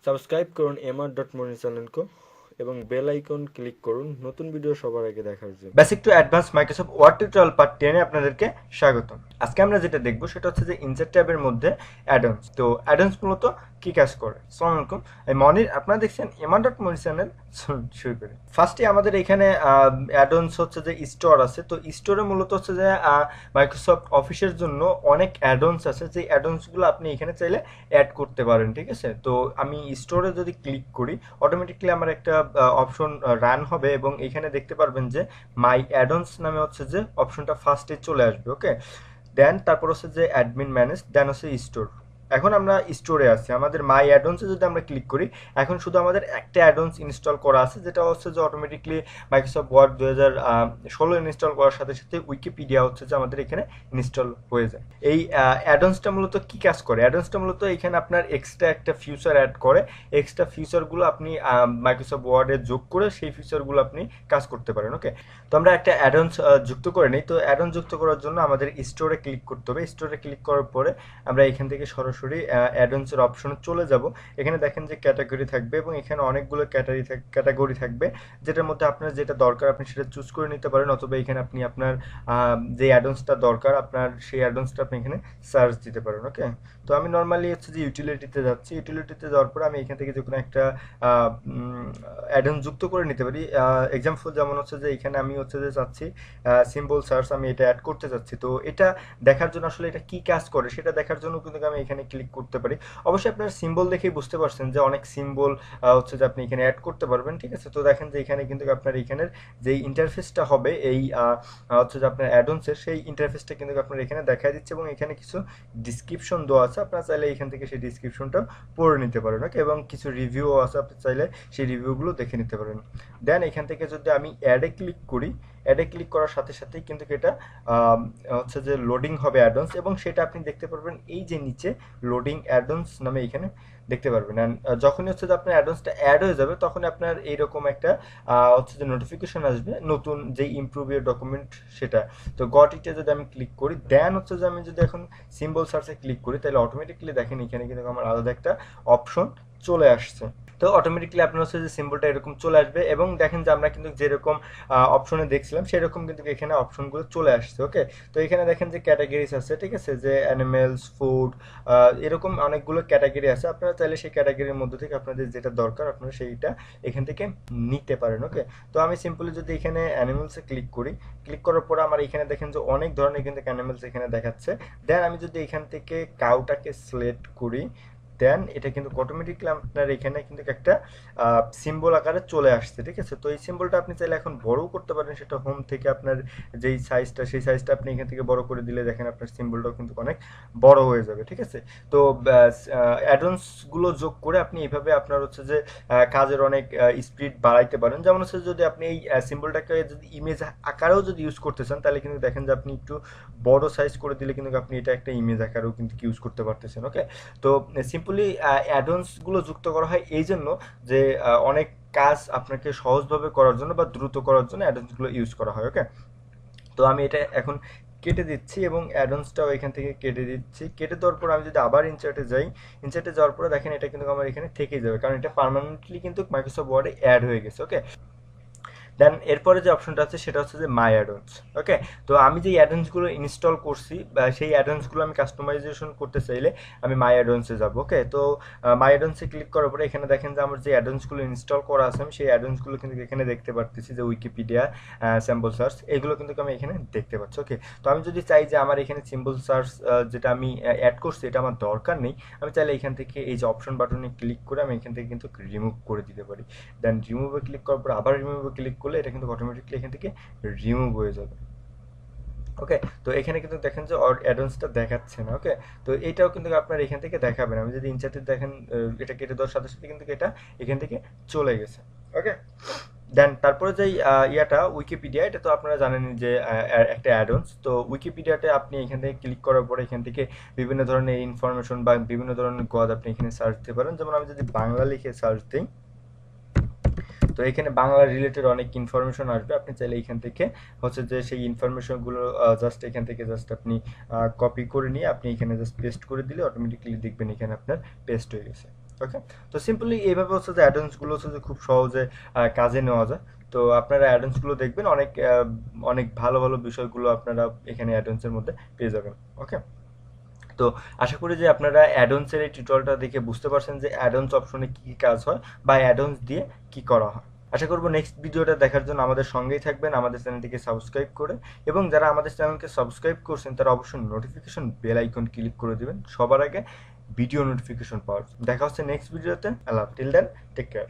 Subscribe করুন mr.moni চ্যানেলকে এবং বেল আইকন ক্লিক করুন নতুন ভিডিও সবার আগে দেখার জন্য। Basic to advance Microsoft Word tutorial part 10 এ আপনাদেরকে স্বাগতম। আজকে আমরা যেটা দেখব সেটা হচ্ছে যে ইনসার্ট ট্যাবের মধ্যে অ্যাডন্স। তো অ্যাডন্স মূলত কি কাজ করে? আসসালামু আলাইকুম, এই মনির, আপনারা দেখছেন mr.moni চ্যানেল। শুরু করি। ফার্স্টে আমাদের এখানে অ্যাডন্স হচ্ছে যে স্টোর আছে। তো স্টোরে মূলত হচ্ছে যে মাইক্রোসফট অফিসের জন্য অনেক অ্যাডন্স আছে, যে অ্যাডন্সগুলো আপনি এখানে চাইলে অ্যাড করতে পারেন, ঠিক আছে? তো আমি স্টোরে যদি ক্লিক করি অটোমেটিকলি আমার একটা অপশন রান হবে এবং এখানে দেখতে পারবেন যে মাই অ্যাডন্স নামে হচ্ছে যে অপশনটা ফার্স্টে চলে আসবে। ওকে, দেন তারপর হচ্ছে যে অ্যাডমিন ম্যানেজ, দেন হচ্ছে স্টোর। এখন আমরা স্টোরে আছি, আমাদের মাই অ্যাডন্সে যদি আমরা ক্লিক করি এখন শুধু আমাদের একটা অ্যাডন্স ইনস্টল করা আছে, যেটা হচ্ছে যে অটোমেটিকলি মাইক্রোসফট ওয়ার্ড 2016 ইনস্টল করার সাথে সাথে উইকিপিডিয়া হচ্ছে যে আমাদের এখানে ইনস্টল হয়ে যায়। এই অ্যাডন্সটা মূলত কি কাজ করে? অ্যাডন্সটা মূলত এখানে আপনার এক্সট্রা একটা ফিউচার অ্যাড করে। এক্সট্রা ফিউচারগুলো আপনি মাইক্রোসফট ওয়ার্ডে যোগ করে সেই ফিউচারগুলো আপনি কাজ করতে পারেন। ওকে, তো আমরা একটা অ্যাডন্স যুক্ত করে নিই। তো অ্যাডন্স যুক্ত করার জন্য আমাদের স্টোরে ক্লিক করতে হবে। স্টোরে ক্লিক করার পরে আমরা এখান থেকে সরাসরি অ্যাডন্সের অপশনে চলে যাব। এখানে দেখেন যে ক্যাটাগরি থাকবে এবং এখানে অনেকগুলো ক্যাটাগরি থাকবে, যেটার মধ্যে আপনার যেটা দরকার আপনি সেটা চুজ করে নিতে পারেন, অথবা এখানে আপনি আপনার যে অ্যাডন্সটা দরকার আপনার সেই অ্যাডন্সটা আপনি এখানে সার্চ দিতে পারেন। ওকে, তো আমি নর্মালি হচ্ছে যে ইউটিলিটিতে যাচ্ছি। ইউটিলিটিতে যাওয়ার পরে আমি এখান থেকে যে কোনো একটা অ্যাডন্স যুক্ত করে নিতে পারি। এক্সাম্পল যেমন হচ্ছে যে এখানে আমি হচ্ছে যে চাচ্ছি সিম্বল সার্চ, আমি এটা অ্যাড করতে চাচ্ছি। তো এটা দেখার জন্য আসলে এটা কি কাজ করে সেটা দেখার জন্য কিন্তু আমি এখানে ক্লিক করতে পারি। অবশ্যই আপনার সিম্বল দেখেই বুঝতে পারছেন যে অনেক সিম্বল হচ্ছে যে আপনি এখানে অ্যাড করতে পারবেন, ঠিক আছে? তো দেখেন যে এখানে কিন্তু আপনার এখানের যে ইন্টারফেসটা হবে এই হচ্ছে যে আপনার অ্যাডন্সের, সেই ইন্টারফেসটা কিন্তু আপনার এখানে দেখাই দিচ্ছে এবং এখানে কিছু ডিসক্রিপশন দেওয়া আছে। আপনারা চাইলে এখান থেকে সেই ডিসক্রিপশনটা পড়ে নিতে পারেন। ওকে, এবং কিছু রিভিউও আছে, আপনি চাইলে সেই রিভিউগুলো দেখে নিতে পারেন। দেন এখান থেকে যদি আমি অ্যাডে ক্লিক করি, অ্যাডে ক্লিক করার সাথে সাথেই কিন্তু এটা হচ্ছে যে লোডিং হবে অ্যাডন্স, এবং সেটা আপনি দেখতে পারবেন এই যে নিচে লোডিং অ্যাডন্স নামে এখানে দেখতে পারবেন। অ্যান্ড যখনই হচ্ছে যে আপনার অ্যাডন্সটা অ্যাড হয়ে যাবে তখন আপনার এইরকম একটা হচ্ছে যে নোটিফিকেশন আসবে নতুন যে ইমপ্রুভ ইউর ডকুমেন্ট সেটা। তো গট ইটে যদি আমি ক্লিক করি, দেন হচ্ছে যে আমি যদি এখন সিম্বল সার্চে ক্লিক করি তাহলে অটোমেটিকলি দেখেন এখানে কিন্তু আমার আলাদা একটা অপশন চলে আসছে। তো অটোমেটিকলি আপনার হচ্ছে যে সিম্বলটা এরকম চলে আসবে এবং দেখেন যে আমরা কিন্তু যেরকম অপশনে দেখছিলাম সেরকম কিন্তু এখানে অপশনগুলো চলে আসছে। ওকে, তো এখানে দেখেন যে ক্যাটাগরিজ আছে, ঠিক আছে? যে অ্যানিমেলস, ফুড, এরকম অনেকগুলো ক্যাটাগরি আছে। আপনারা চাইলে সেই ক্যাটাগরির মধ্যে থেকে আপনাদের যেটা দরকার আপনারা সেইটা এখান থেকে নিতে পারেন। ওকে, তো আমি সিম্পলি যদি এখানে অ্যানিমেলসে ক্লিক করি, ক্লিক করার পরে আমার এখানে দেখেন যে অনেক ধরনের কিন্তু অ্যানিমেলস এখানে দেখাচ্ছে। দেন আমি যদি এখান থেকে কাউটাকে সিলেক্ট করি, দেন এটা কিন্তু অটোমেটিকলি আপনার এখানে কিন্তু একটা সিম্বল আকারে চলে আসছে, ঠিক আছে? তো এই সিম্বলটা আপনি চাইলে এখন বড়ও করতে পারেন, সেটা হোম থেকে আপনার যেই সাইজটা সেই সাইজটা আপনি এখান থেকে বড় করে দিলে দেখেন আপনার সিম্বলটাও কিন্তু অনেক বড় হয়ে যাবে, ঠিক আছে? তো অ্যাডন্সগুলো যোগ করে আপনি এইভাবে আপনার হচ্ছে যে কাজের অনেক স্পিড বাড়াইতে পারেন। যেমন হচ্ছে যদি আপনি এই সিম্বলটাকে যদি ইমেজ আকারেও যদি ইউজ করতে চান তাহলে কিন্তু দেখেন যে আপনি একটু বড় সাইজ করে দিলে কিন্তু আপনি এটা একটা ইমেজ আকারেও কিন্তু ইউজ করতে পারতেছেন। ওকে, তো সিম্পলি অ্যাডন্সগুলো যুক্ত করা হয় এই জন্য যে অনেক কাজ আপনাকে সহজভাবে করার জন্য বা দ্রুত করার জন্য অ্যাডন্সগুলো ইউজ করা হয়। ওকে, তো আমি এটা এখন কেটে দিচ্ছি এবং অ্যাডন্সটাও এখান থেকে কেটে দিচ্ছি। কেটে দেওয়ার পর আমি যদি আবার ইনসার্টে যাই, ইনসার্টে যাওয়ার পরে দেখেন এটা কিন্তু আমার এখানে থেকেই যাবে, কারণ এটা পার্মানেন্টলি কিন্তু মাইক্রোসফট ওয়ার্ডে অ্যাড হয়ে গেছে। ওকে, দেন এরপরে যে অপশনটা আছে সেটা হচ্ছে যে মাই অ্যাডন্স। ওকে, তো আমি যে অ্যাডন্সগুলো ইনস্টল করছি বা সেই অ্যাডন্সগুলো আমি কাস্টমাইজেশন করতে চাইলে আমি মাই অ্যাডন্সে যাব। ওকে, তো মাই অ্যাডন্সে ক্লিক করার পরে এখানে দেখেন যে আমার যে অ্যাডন্সগুলো ইনস্টল করা আছে আমি সেই অ্যাডন্সগুলো কিন্তু এখানে দেখতে পারতেছি, যে উইকিপিডিয়া, সিম্বল সার্চ, এগুলো কিন্তু আমি এখানে দেখতে পাচ্ছি। ওকে, তো আমি যদি চাই যে আমার এখানে সিম্বল সার্চ যেটা আমি অ্যাড করছি এটা আমার দরকার নেই, আমি চাইলে এখান থেকে এই যে অপশন বাটনে ক্লিক করে আমি এখান থেকে কিন্তু রিমুভ করে দিতে পারি। দেন রিমুভে ক্লিক করার পর আবার রিমুভে ক্লিক করলে এটা কিন্তু অটোমেটিকলি এখান থেকে রিমুভ হয়ে যাবে। ওকে, তো এখানে কিন্তু দেখেন যে অ্যাডভান্সটা দেখাচ্ছে না। ওকে, তো এইটাও কিন্তু আপনার এখান থেকে দেখাবেন। আমি যদি ইনচার্টে দেখেন এটা কেটে দেওয়ার সাথে সাথে কিন্তু এটা এখান থেকে চলে গেছে। ওকে, দেন তারপরে যেই ইয়াটা উইকিপিডিয়া, এটা তো আপনারা জানেন যে একটা অ্যাডন্স। তো উইকিপিডিয়াতে আপনি এখান থেকে ক্লিক করার পরে এখান থেকে বিভিন্ন ধরনের ইনফরমেশন বা বিভিন্ন ধরনের গদ আপনি এখানে সার্চ দিতে পারেন। যেমন আমি যদি বাংলা লিখে সার্চ দিই তো এখানে বাংলা রিলেটেড অনেক ইনফরমেশন আসবে। আপনি চাইলে এখান থেকে হচ্ছে যে সেই ইনফরমেশনগুলো জাস্ট এখান থেকে জাস্ট আপনি কপি করে নিয়ে আপনি এখানে জাস্ট পেস্ট করে দিলে অটোমেটিক্যালি দেখবেন এখানে আপনার পেস্ট হয়ে গেছে। ওকে, তো সিম্পলি এইভাবে হচ্ছে যে অ্যাডন্সগুলো হচ্ছে যে খুব সহজে কাজে নেওয়া যায়। তো আপনারা অ্যাডন্সগুলো দেখবেন, অনেক ভালো ভালো বিষয়গুলো আপনারা এখানে অ্যাডন্সের মধ্যে পেয়ে যাবেন। ওকে, তো আশা করি যে আপনারা অ্যাডন্সের এই টিউটোরিয়ালটা দেখে বুঝতে পারছেন যে অ্যাডন্স অপশনে কি কি কাজ হয় বা অ্যাডন্স দিয়ে কি করা হয়। আশা করবো নেক্সট ভিডিওটা দেখার জন্য আমাদের সঙ্গেই থাকবেন, আমাদের চ্যানেলটিকে সাবস্ক্রাইব করে, এবং যারা আমাদের চ্যানেলকে সাবস্ক্রাইব করছেন তারা অবশ্যই নোটিফিকেশন বেল আইকন ক্লিক করে দিবেন সবার আগে ভিডিও নোটিফিকেশন পাওয়ার জন্য। দেখা হচ্ছে নেক্সট ভিডিওতে। আল্লাহ, টিল দেন, টেক কেয়ার।